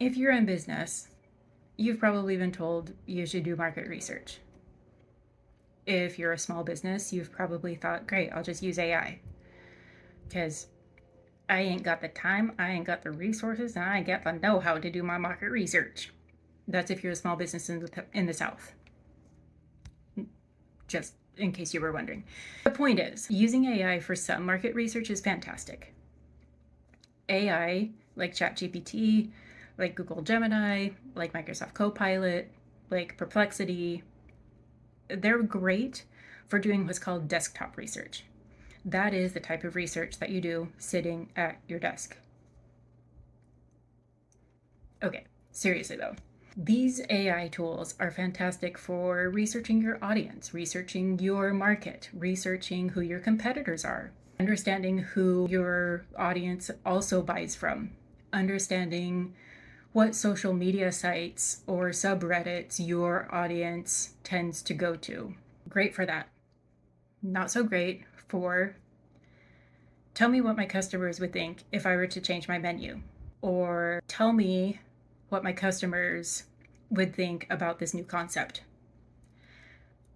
If you're in business, you've probably been told you should do market research. If you're a small business, you've probably thought, great, I'll just use AI. Because I ain't got the time, I ain't got the resources, and I ain't got the know-how to do my market research. That's if you're a small business in the South. Just in case you were wondering. The point is, using AI for some market research is fantastic. AI, like ChatGPT, like Google Gemini, like Microsoft Copilot, like Perplexity, they're great for doing what's called desktop research. That is the type of research that you do sitting at your desk. Okay, seriously though, these AI tools are fantastic for researching your audience, researching your market, researching who your competitors are, understanding who your audience also buys from, understanding what social media sites or subreddits your audience tends to go to. Great for that. Not so great for tell me what my customers would think if I were to change my menu, or tell me what my customers would think about this new concept,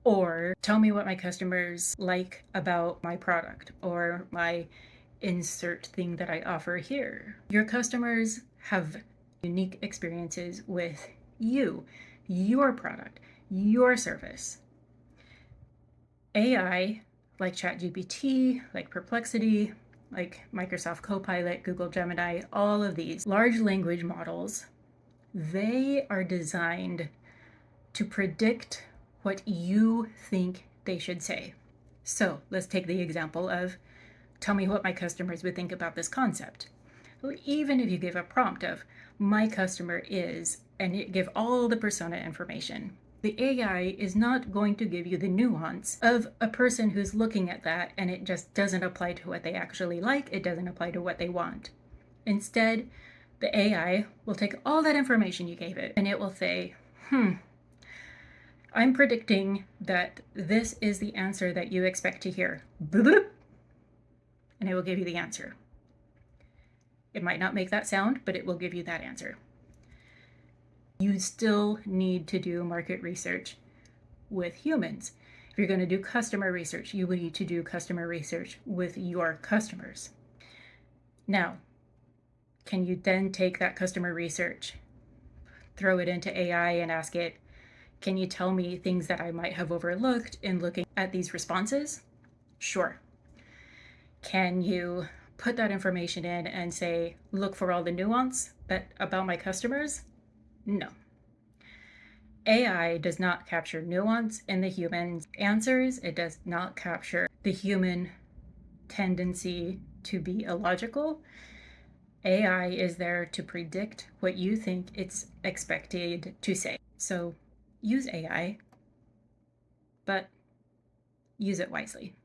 or tell me what my customers like about my product or my insert thing that I offer here. Your customers have unique experiences with you, your product, your service. AI, like ChatGPT, like Perplexity, like Microsoft Copilot, Google Gemini, all of these large language models, they are designed to predict what you think they should say. So let's take the example of tell me what my customers would think about this concept. Well, even if you give a prompt of my customer is, and you give all the persona information, the AI is not going to give you the nuance of a person who's looking at that and it just doesn't apply to what they actually like, it doesn't apply to what they want. Instead, the AI will take all that information you gave it and it will say, I'm predicting that this is the answer that you expect to hear. And it will give you the answer. It might not make that sound, but it will give you that answer. You still need to do market research with humans. If you're going to do customer research, you will need to do customer research with your customers. Now, can you then take that customer research, throw it into AI and ask it, can you tell me things that I might have overlooked in looking at these responses? Sure. Can you put that information in and say, look for all the nuance about my customers? No. AI does not capture nuance in the human answers. It does not capture the human tendency to be illogical. AI is there to predict what you think it's expected to say. So use AI, but use it wisely.